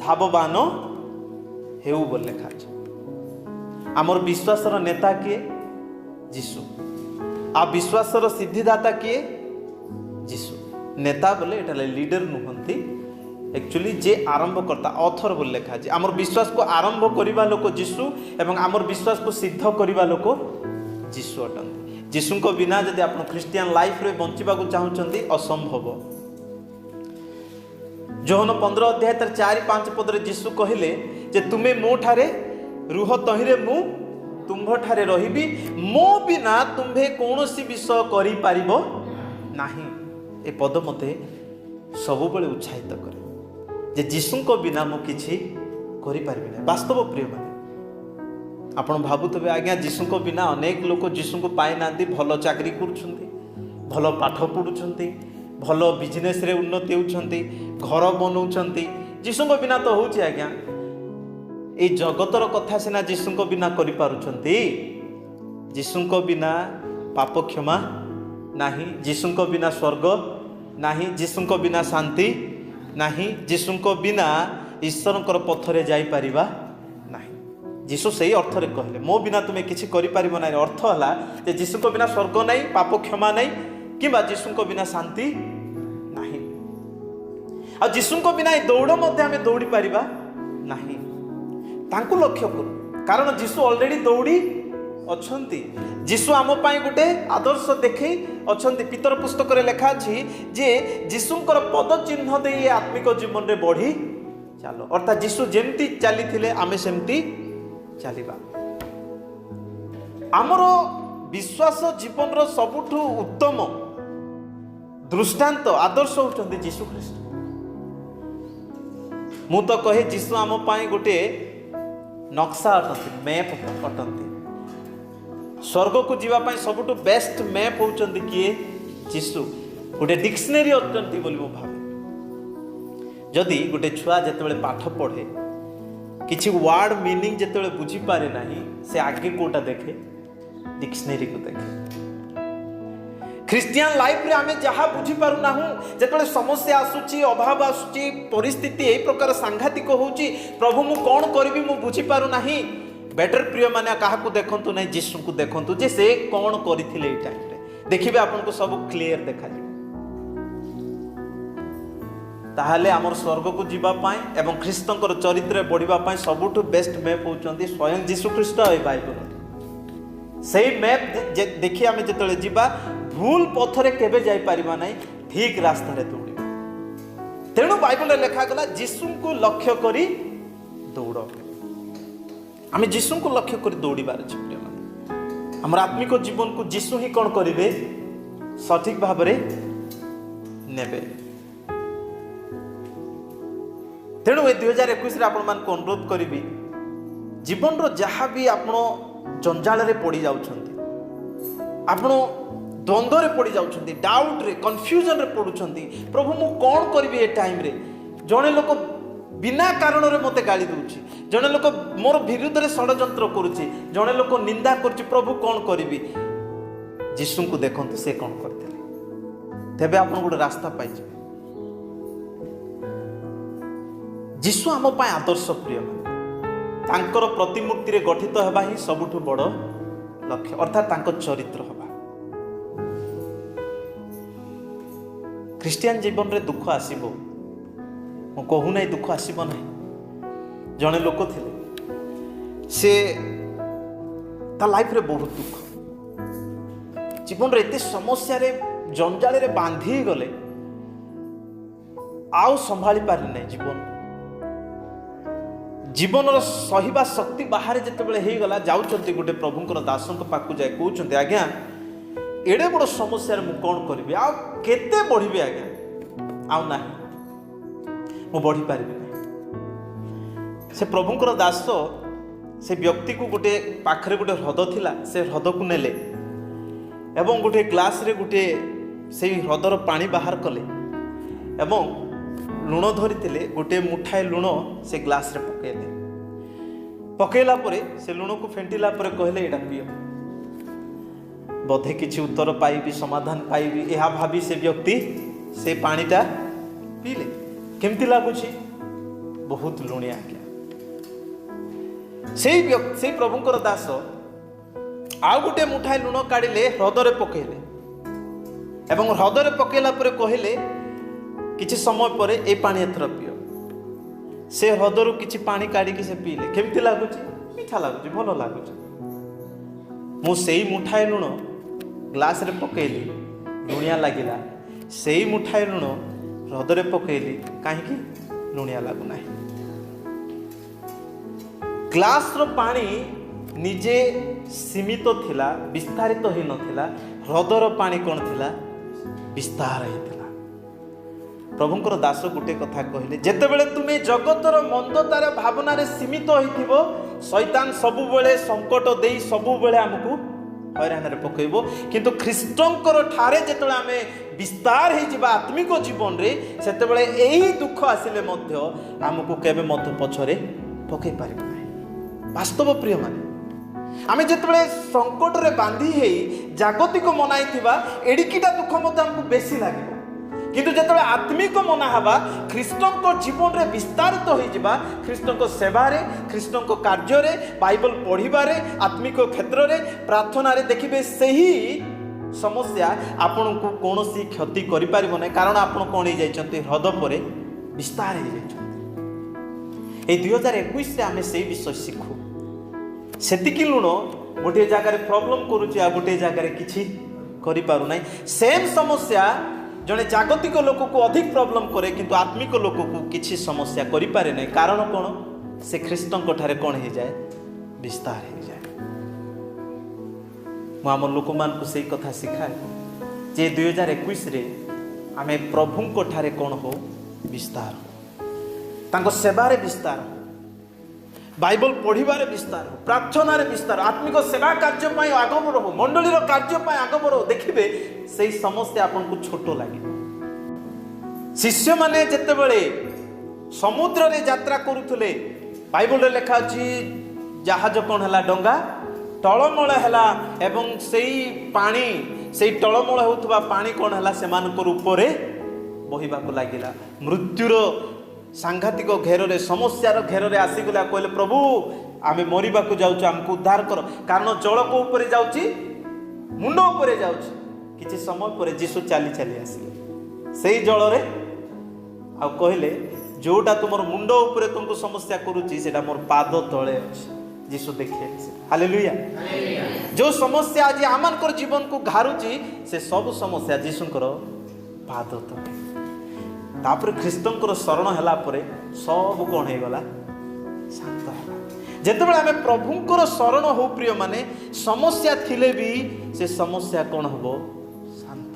धावबान हेउ बोल लेखा अछि। आमर विश्वासर नेता किए? जीशु। आ विश्वासर सिद्धिदाता किए? जीशु। नेता बोले एटा लीडर नुहंती, एक्चुअली जे आरंभ करता ऑथर बोल लेखा अछि। आमर विश्वास को आरंभ करिबा लोक जीशु एवं आमर विश्वास को सिद्ध करिबा लोक जीशु अटंती। जीशु को बिना जदि आपण क्रिश्चियन लाइफ रे बंचिबा को चाहुचंती असंभव। जोहन 15 अध्याय 4-5 पद रे जीशु कहिले जे तुमे मो ठारे रुह तहिरे मु तुम्भ ठारे रहिबी, मो बिना तुम्भे कौनसी विषय करि पारिबो नाही। ए पद मते सब बेले उत्साहित करे जे जीशु को बिना मु किछि करि पारिबि नै। वास्तव प्रिय माने आपण भाबुतबे आज्ञा जीशु को बिना अनेक लोक जीशु को पाई नांती, भल चाकरी करूछंती, भल पाठ पढुछंती, भल बिजनेस रे उन्नति होउछंती, घर बनौछंती। जीशु को बिना तो होउछि आज्ञा। ए जगतर कथा सिना जीशु को बिना करि पारुछंती, जीशु को बिना पाप क्षमा नाही, जीशु को बिना स्वर्ग नाही, जीशु को बिना शांति नाही, जीशु को बिना ईश्वरकर पथरे जाई परिबा नाही। जीशु सही अर्थ रे कहले मो बिना तुमे किछि करि परिबो नाही। अर्थ हला जे जीशु को बिना स्वर्ग नाही, पाप क्षमा नाही, किबा जीशु को बिना शांति नाही। आ जीशु को बिना ए दौड़ मध्ये आमे दौड़ी परिबा नाही। तांकु लक्ष्य करू, कारण जीशु ऑलरेडी दौड़ी अछंती। जीशु आम पाई गोटे आदर्श देखै अछंती। पितर पुस्तक रे लेखा अछि जे जीशुंकर पद चिन्ह दे ये आत्मिक जीवन रे बढ़ी चलो, अर्थात जीशु जेमती चली थिले आमे सेमती चलिबा। आमर विश्वास जीवन रो सबुठु उत्तम दृष्टांत आदर्श होचंती जीशु ख्रीष्ट। मु तो कहे जीशु आम पाई गोटे नक्शा अटंती, मैप अटंती। स्वर्ग को जीवा पाई सबुठु बेस्ट मैप होचंती किए? जीशु। गोटे डिक्शनरी अटंती बोली मु भावे। जदि गोटे छुआ जेतेबेले पाठ पढ़े किछि वर्ड मीनिंग जेतेबेले बुझी पारे नाही, से आगे कोटा देखे? डिक्शनरी को देखे। क्रिश्चियन लाइफ रे आमे जहा बुझी पारु नाहु, जेतेबेले समस्या आसुची, अभाव आसुची, परिस्थिति एई प्रकार सांघातिक होउची, प्रभु मु कोन करबी मु बुझी पारु नाही। बेटर प्रिय माने काहाकू देखंतु नाही, जीशु को देखंतु जे से कोन करिथिले एई टाइम रे। देखिबे आपन को सब क्लियर देखा जे। ताहले आमर स्वर्ग को जीवा पाए एवं ख्रीष्टंकर चरित्र बढ़िबा पाए सबुठु बेस्ट मैप होउचंती स्वयं जीशु ख्रीष्ट ए बाइबल। सेही मैप देखि आमे जेतले जीवा भूल पथरे केबे जाई परिबा नै, ठीक रास्ता रे दौड़िबा। तेणु बाइबल रे लेखा गला जीशु को लक्ष्य करी दौड़। आमे जीशु को लक्ष्य करी दौड़िबार अछि प्रिय मन। हमर आत्मिक जीवन को जीशु ही कोन करिवे सठिक भाव रे नेबे। तेणु ए 2021 आपण मान को अनुरोध करिवि जीवन रो जहाँ भी आपण जंजाल रे पड़ी जाउछंती, आपण द्वंद्व रे पड़ी जाउछंती, डाउट रे कंफ्यूजन रे पडुछंती, प्रभु मु कोन करिवि ए टाइम रे। जणे लोक बिना कारण रे मते गाली दउछि, जणे लोक मोर विरुद्ध रे षडयंत्र करूछि, जणे लोक निंदा करूछि, प्रभु कोन करिवि। जीशु को देखंतु से कोन करथिले, तेबे आपण गोटे रास्ता पाइ जिवे। जीशु आम पाए आदर्श प्रिय मन। तांकर प्रतिमूर्ति रे गठित हेबा ही सबुठु बड़ लक्ष्य, अर्थात तांको चरित्र हेबा। ख्रीस्टियन जीवन रे दुख आसीबो, मु कहू नै दुख आसीबो नै। जणे लोक थिले से ता लाइफ रे बहुत दुख, जीवन रे एते समस्या रे जंजाल रे बांधी गले आउ संभाली पारि नै जीवन। जीवन सहिबा शक्ति बाहर जिते हो गला जाउछंती गोटे प्रभुंकर दासंक पाखु जाए कहउछंती आज्ञा एडे बड़ समस्या मु कौन करिवि आ केते बढ़िबे आज्ञा आउ नाही मु बढ़ी पारिबि नाही। से प्रभुंकर दास से व्यक्ति को गोटे पाखरे गोटे ह्रद थिला, से ह्रद को नेले एवं गोटे ग्लास रे गोटे से ह्रदर पानी बाहर कले एवं लुण धरी गोटे मुठाए लुण से ग्लास रे पकेला परे से लुण को फेंटिला परे कहले एटा पियो, बोधे किछि उत्तर पाइबी समाधान पाइबी यह भाभी से व्यक्ति से पानीटा पीले। केमती लागुछि, बहुत लुणिया क्या। से प्रभुंकर दास आउ गोटे मुठाए लुण काढ़िले ह्रदरे पकेले एवं ह्रदरे पकेला परे कहले किछि समय पर ए पानी एथर पियो। से ह्रदरू किछि पानी काढ़ी से पीले, केमती लागुछि, मीठा लागुछि, भल लागुछि। मु सेई मुठाए लुण ग्लास रे पकेली, लुणिया लागिला, सेई मुठाए लुण ह्रदरे पकेली, काहेकि लुणिया लागु नाही। ग्लास रो पानी निजे सीमित थिला, विस्तारित ही नथिला, ह्रदर पानी कोन थिला, विस्तार हेतिला। प्रभुंकर दास गोटे कथा कहले, जेतेबेले तुमे जगतर मंदतार भावना सीमित होइथिबो शैतान सबुबेले संकट देई सबुबेले हमकु हैरान रे पकेइबो, किंतु ख्रीष्टंकर ठारे जेतेबेले आमे विस्तार हे जिबा आत्मिक जीवन रे सेतेबेले एही दुख आसिले मध्य हमकु केबे मध्य पछरे पकेइ पारिबो नाही। वास्तव प्रिय माने आमे जेतेबेले संकट रे बांधी हेई जागतिक मनाइथिबा एडिकिटा दुख मध्य हमकु बेसी लागिबो, किंतु जेतेबेले आत्मिक मना हवा ख्रीष्टंक जीवन रे विस्तारित हो जिबा, ख्रीष्टंक सेवा रे, ख्रीष्टंक कार्य रे, बाइबल पढ़िबारे, आत्मिक क्षेत्र रे, प्रार्थना रे देखिबे सही समस्या आपन को कोनोसी क्षति करि पारिबो नै, कारण आपन कोन हे जाइछन्ते ह्रद परे विस्तार हे जाइछन्ते। ए 2021 रे आमे सेही विषय शिखु। सेतिकी लुण गोटे जगह रे प्रॉब्लम करूची आ गोटे जगह रे किछि करि पारु नै। सेम समस्या जड़े जागतिक लोक को अधिक प्रॉब्लम करे, किंतु आत्मिक लोक को किसी समस्या करि पारे नहीं। कारण कौन, से ख्रीष्टंक ठारे कौन हो जाए, विस्तार हो जाए। मु आम लोक मान को सही कथा शिखाए जे 2021 रे आमे प्रभुंक ठारे कौन हो, विस्तार हो, तांको सेवा रे विस्तार हो, बाइबल पढ़िबारे विस्तार हो, प्रार्थना रे विस्तार, आत्मिक सेवा कार्य पाई आगमन हो, मंडली रो कार्य पाई आगमन हो। देखिबे सेही समस्या आपन को छोटो लागे। शिष्य माने जेतेबेले समुद्र रे यात्रा करूथले, बाइबल रे लिखा अछि जहाज कोन हला, डंगा टळमळ हला एवं सेही पानी, सेही टळमळ होउतबा पानी कोन हला सेमानकर ऊपरे बहिबा को लागिला। मृत्युर सांघातिक घेर रे, समस्यार घेर रे आसीगला, कहले प्रभु आमे मरिबा को जाउछ, हमको उद्धार कर। कारण जल को ऊपर जाउची, मुंड ऊपर जाउची। किछि समय पर जीसु चाली चाली आसिले, सेही जल रे ଆଉ କହିଲେ जोटा तुम मुंड उपरे तुमको समस्या करुच्ची से मोर पाद तले अच्छे जीशु देखे हालेलुया। जो समस्या आज आमनकर जीवन को घारुची से सब समस्या जीशुंकर पाद तले तापर ख्रीस्तंकर शरण हैला परे सब कौन हो गला शांत है। जेतेबेले आमे प्रभुंकर शरण हो प्रिय माने समस्या थिले भी से समस्या कौन हबो शांत।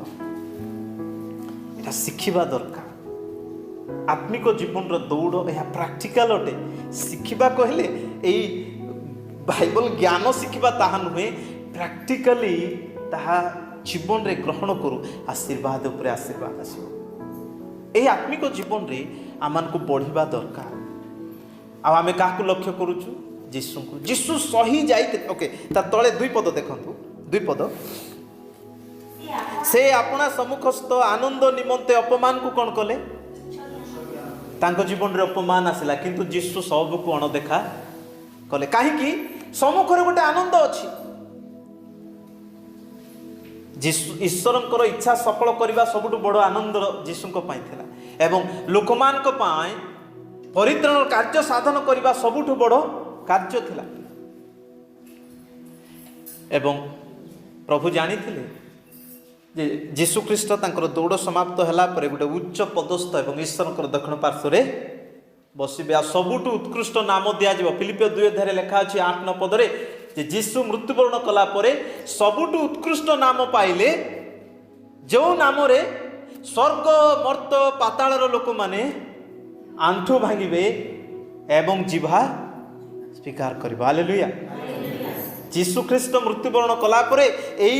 एटा शिखिबा दरकार। आत्मिक जीवन दौड़ यह प्राक्टिकल अटे। शिखिबा कहले यही बाइबल ज्ञान शिखिबा ताहा नुहे प्राक्टिकली ताहा जीवन रे ग्रहण करू आशीर्वाद उपरे आशीर्वाद आसो। यही आत्मिक जीवन रे आमान को बढ़िबा दरकार। आ आमे काहकु लक्ष्य करूछु जीशु को। जीशु सही जाई ओके ता तळे दुई पद देखंतु दुई पद से अपना सम्मुखस्थ आनंद निमंते अपमान को कौन कले तांको जीवन रे अपमान आसिला किंतु जीशु सब को अणदेखा कले कहीं सम्मुख रे गोटे आनंद अच्छी। जीशु ईश्वरंकर इच्छा सफल करने सबुठ बड़ आनंद जीशु थिला एवं लोकमान परित्राण कार्य साधन करने सबुठ बड़ कार्य थिला। एवं प्रभु जानी जे जीशु ख्रीस्ट तांकर दौड़ समाप्त होला परे गोटे उच्च पदस्थ एवं ईश्वरंकर दक्षिण पार्श्व रे बसिबे आ सबुठु उत्कृष्ट नाम दिया जिवो। फिलिपियो 2 अध्याय लेखा अछि 8-9 पदरे जे जीशु मृत्युवरण कला परे सबुठु उत्कृष्ट नाम पाइले जो नाम रे स्वर्ग मर्त पाताळर लोक माने आंठु भांगिबे एवं जिह्वा स्वीकार करिबो। हालेलुया। जीशु ख्रीस्ट मृत्युवरण कला परे एई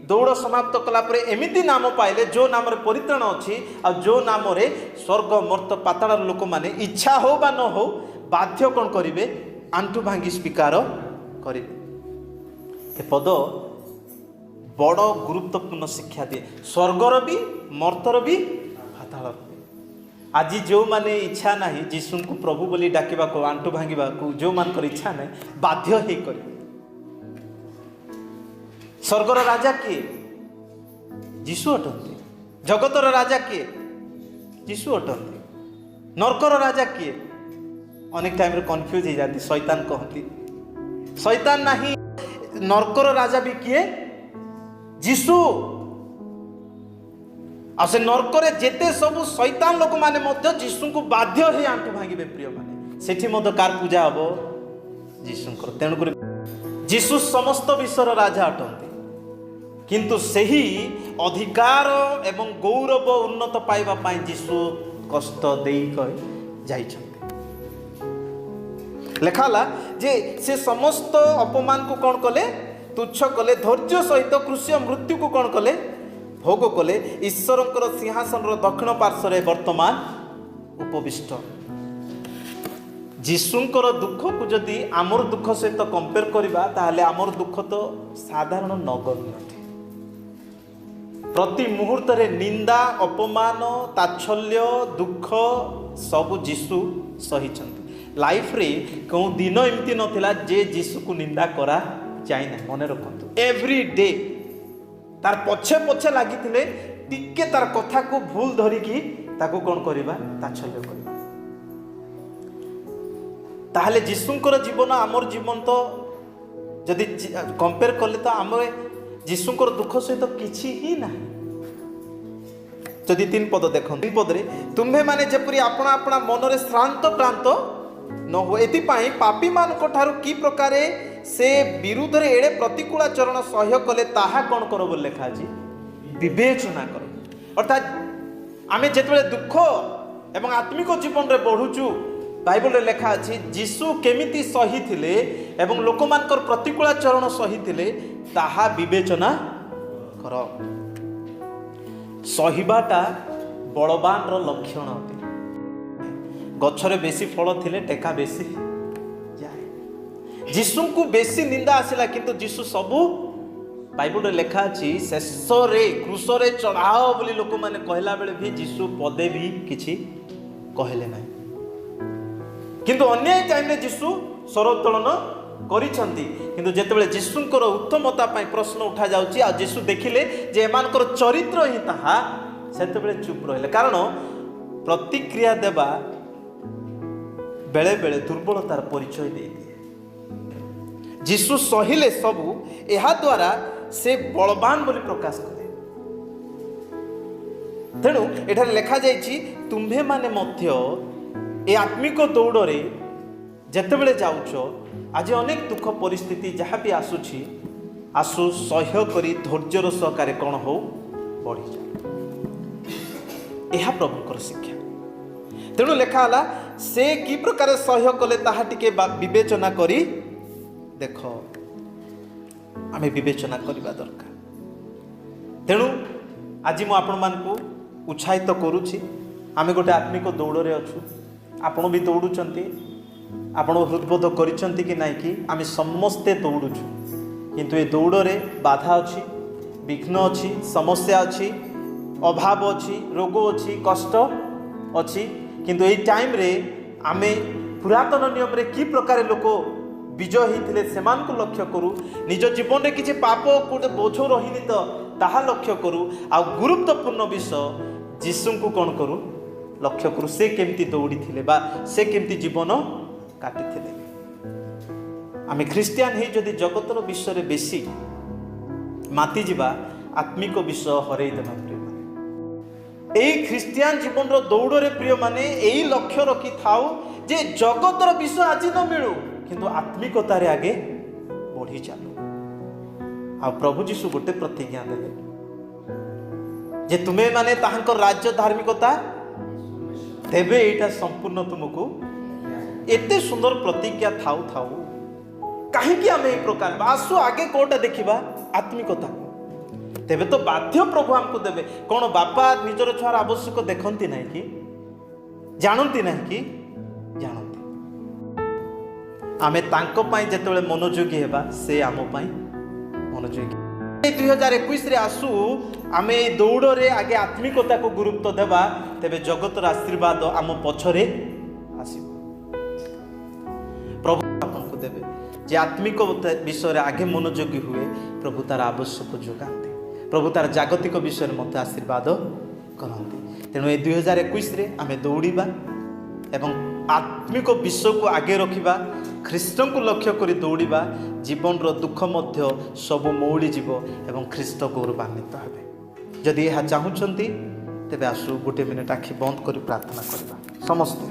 दौड़ समाप्त कला परे एमिति नाम पाइले जो नाम रे परित्राण अछि आ जो नाम रे स्वर्ग मर्त पाताळर लोक माने इच्छा हो बा न हो बाध्य कोन करिवे आंठु भांगी स्वीकार करिवे। ए पद बड़ गुरुत्वपूर्ण शिक्षा दिए स्वर्गर भी मर्तर भी पाताळर भी। आज जो माने इच्छा नाही जीशु को प्रभु बोली डाकिबा को आंठु भांगिबा को जो मानकर इच्छा नाही बाध्य हे करिवे। स्वर्गर राजा किए जीशु अटंती। जगतर राजा किए जीशु अटंती। नरकर राजा किए अनेक टाइम रे कंफ्यूज हो जाती शैतान कहती शैतान नहीं नरकर राजा भी किए जीशु। आ से नरकर जेते सब शैतान लोक माने मध्य जीशु को बाध्य हे आंठु भांगिबे प्रिय माने सेठी मध्य कार पूजा हबो जीशुंकर। तेणु कर जीशु समस्त विश्वर राजा अटंती किंतु सही अधिकार एवं गौरव उन्नत पाइबा पाई जीशु कष्ट देई लेखाला जे से समस्त अपमान को कौन कले तुच्छ कले धैर्य सहित क्रूस्य मृत्यु को कौन कले भोग कले। ईश्वरंकर सिंहासन दक्षिण पार्श्व रे वर्तमान उपविष्ट। जीशुंकर दुख को जदि आमर दुख सहित कंपेयर करबा ताहले आमर दुख तो साधारण नगण्य। प्रति मुहूर्त रे निंदा अपमान ताच्छल्य दुख सब जीशु सही। लाइफ रे कौ दिन एमती नथिला जे जीशु को निंदा करा जाय ना। मने रखंतु एवरी डे तार पछे पछे लागिथिले टिके तार कथा को भूल धरिकी ताको कोन करबा ताच्छल्य करबा। ताहले जीशुंकर जीवन आमर जीवन तो जदि कंपेयर कले तो आम जीशुंकर दुख सहित किछि ही ना। जदि 3 पद देख 3 पद रे तुम्हे माने जेपरि अपना अपना मन रे श्रांत क्रांत न हो एतिपाई पापी मान को ठारू की प्रकारे से विरुद्ध रे एड़े प्रतिकूल चरण सह्य कले ताहा कोन करो बोल लेखा जी विवेचना करो। अर्थात आमे जेतबेले दुख एवं आत्मिक जीवन रे बढ़ुचु बाइबल रे लेखा अछि जीशु केमिति सही थिले एवं लोकमानकर प्रतिकूल चरण सही थिले ताहा विवेचना कर। सहिबाटा बलवान रो लक्षण अटे। गछरे बेसी फल थिले टेका बेसी जाए। जीशु को बेसी निंदा आसिला किंतु जीशु सबु बाइबल रे लेखा अछि शेष रे क्रूस रे चढ़ाओ बोली लोक माने कहला बेले भी जीशु पदे भी किछि कहले नाही किंतु अन्य टाइम रे जीशु सरोत्तोलन करिसंती। किंतु जेतेबेले जीशुंकर उत्तमता पाई प्रश्न उठा जाउची आ जीशु देखिले जे एमानकर चरित्र ही ताहा सेतेबेले चुप रहिले। कारण ପ୍ରତିକ୍ରିୟା ଦେବା ବେଳେ ବେଳେ ଦୁର୍ବଳତାର ପରିଚୟ ଦେଇଦିଏ। ଯୀଶୁ ସହିଲେ ସବୁ, ଏହା ଦ୍ୱାରା ସେ ବଳବାନ ବୋଲି ପ୍ରକାଶ କଲେ। ତେଣୁ ଏଠାରେ ଲେଖାଯାଇଛି, ତୁମ୍ଭେମାନେ ମଧ୍ୟ ଏ ଆତ୍ମିକ ଦୌଡ଼ରେ ଯେତେବେଳେ ଯାଉଛ, ଆଜି ଅନେକ ଦୁଃଖ ପରିସ୍ଥିତି ଯାହା ବି ଆସୁଛି, ସହ୍ୟ କରି ଧୈର୍ଯ୍ୟର ସହକାରେ କ'ଣ ହଉ ବଢ଼ିଯାଉ। ଏହା ପ୍ରଭୁଙ୍କର ଶିକ୍ଷା। ତେଣୁ ଲେଖା ହେଲା, ସେ କି ପ୍ରକାର ସହ୍ୟ କଲେ ତାହା ଟିକେ ବିବେଚନା କରି ଦେଖ। ଆମେ ବିବେଚନା କରିବା ଦରକାର। ତେଣୁ ଆଜି ମୁଁ ଆପଣମାନଙ୍କୁ ଉତ୍ସାହିତ କରୁଛି, ଆମେ ଗୋଟେ ଆତ୍ମିକ ଦୌଡ଼ରେ ଅଛୁ। ଆପଣ ବି ଦୌଡ଼ୁଛନ୍ତି। ଆପଣ ହୃଦବୋଧ କରିଛନ୍ତି କି ନାହିଁ କି ଆମେ ସମସ୍ତେ ଦୌଡ଼ୁଛୁ, କିନ୍ତୁ ଏ ଦୌଡ଼ରେ ବାଧା ଅଛି, ବିଘ୍ନ ଅଛି, ସମସ୍ୟା ଅଛି, ଅଭାବ ଅଛି, ରୋଗ ଅଛି, କଷ୍ଟ ଅଛି। କିନ୍ତୁ ଏଇ ଟାଇମ୍ରେ ଆମେ ପୁରାତନ ନିୟମରେ କି ପ୍ରକାର ଲୋକ ବିଜୟ ହେଇଥିଲେ ସେମାନଙ୍କୁ ଲକ୍ଷ୍ୟ କରୁ। ନିଜ ଜୀବନରେ କିଛି ପାପ ଗୋଟେ ବୋଝ ରହିନି ତ ତାହା ଲକ୍ଷ୍ୟ କରୁ। ଆଉ ଗୁରୁତ୍ୱପୂର୍ଣ୍ଣ ବିଷୟ ଯୀଶୁଙ୍କୁ କ'ଣ କରୁ? ଲକ୍ଷ୍ୟ କରୁ। ସେ କେମିତି ଦୌଡ଼ିଥିଲେ ବା ସେ କେମିତି ଜୀବନ କାଟିଥିଲେ। ଆମେ ଖ୍ରୀଷ୍ଟିଆନ ହେଇ ଯଦି ଜଗତର ବିଷୟରେ ବେଶୀ ମାତିଯିବା, ଆତ୍ମିକ ବିଷୟ ହରେଇଦେବା। ପ୍ରିୟମାନେ, ଏଇ ଖ୍ରୀଷ୍ଟିଆନ ଜୀବନର ଦୌଡ଼ରେ ପ୍ରିୟମାନେ ଏଇ ଲକ୍ଷ୍ୟ ରଖିଥାଉ ଯେ ଜଗତର ବିଷୟ ଆଜି ନ ମିଳୁ, କିନ୍ତୁ ଆତ୍ମିକତାରେ ଆଗେ ବଢ଼ି ଚାଲୁ। ଆଉ ପ୍ରଭୁ ଯୀଶୁ ଗୋଟେ ପ୍ରତିଜ୍ଞା ଦେଲେ ଯେ ତୁମେ ମାନେ ତାହାଙ୍କ ରାଜ୍ୟ ଧାର୍ମିକତା ତେବେ ଏଇଟା ସମ୍ପୂର୍ଣ୍ଣ ତୁମକୁ। ଏତେ ସୁନ୍ଦର ପ୍ରତିଜ୍ଞା ଥାଉ ଥାଉ କାହିଁକି ଆମେ ଏଇ ପ୍ରକାର ଆସୁ ଆଗେ କୋଉଟା ଦେଖିବା? ଆତ୍ମିକତାକୁ। ତେବେ ତ ବାଧ୍ୟ ପ୍ରଭୁ ଆମକୁ ଦେବେ। କ'ଣ ବାପା ନିଜର ଛୁଆର ଆବଶ୍ୟକ ଦେଖନ୍ତି ନାହିଁ କି? ଜାଣନ୍ତି ନାହିଁ କି? ଜାଣନ୍ତି। ଆମେ ତାଙ୍କ ପାଇଁ ଯେତେବେଳେ ମନୋଯୋଗୀ ହେବା, ସେ ଆମ ପାଇଁ ମନୋଯୋଗୀ। 2021ରେ ଆସୁ ଆମେ ଏଇ ଦୌଡ଼ରେ ଆଗେ ଆତ୍ମିକତାକୁ ଗୁରୁତ୍ୱ ଦେବା, ତେବେ ଜଗତର ଆଶୀର୍ବାଦ ଆମ ପଛରେ ଆସିବ। ପ୍ରଭୁ ଆପଣଙ୍କୁ ଦେବେ ଯେ ଆତ୍ମିକ ବିଷୟରେ ଆଗେ ମନୋଯୋଗୀ ହୁଏ, ପ୍ରଭୁ ତାର ଆବଶ୍ୟକ ଯୋଗାନ୍ତି। ପ୍ରଭୁ ତାର ଜାଗତିକ ବିଷୟରେ ମଧ୍ୟ ଆଶୀର୍ବାଦ କରନ୍ତି। ତେଣୁ ଏ 2021ରେ ଆମେ ଦୌଡ଼ିବା ଏବଂ ଆତ୍ମିକ ବିଷୟକୁ ଆଗେ ରଖିବା, ଖ୍ରୀଷ୍ଟଙ୍କୁ ଲକ୍ଷ୍ୟ କରି ଦୌଡ଼ିବା। ଜୀବନର ଦୁଃଖ ମଧ୍ୟ ସବୁ ମଉଳିଯିବ ଏବଂ ଖ୍ରୀଷ୍ଟ ଗୌରବାନ୍ୱିତ ହେବେ। ଯଦି ଏହା ଚାହୁଁଛନ୍ତି, ତେବେ ଆସୁ ଗୋଟେ ମିନିଟ୍ ଆଖି ବନ୍ଦ କରି ପ୍ରାର୍ଥନା କରିବା ସମସ୍ତେ।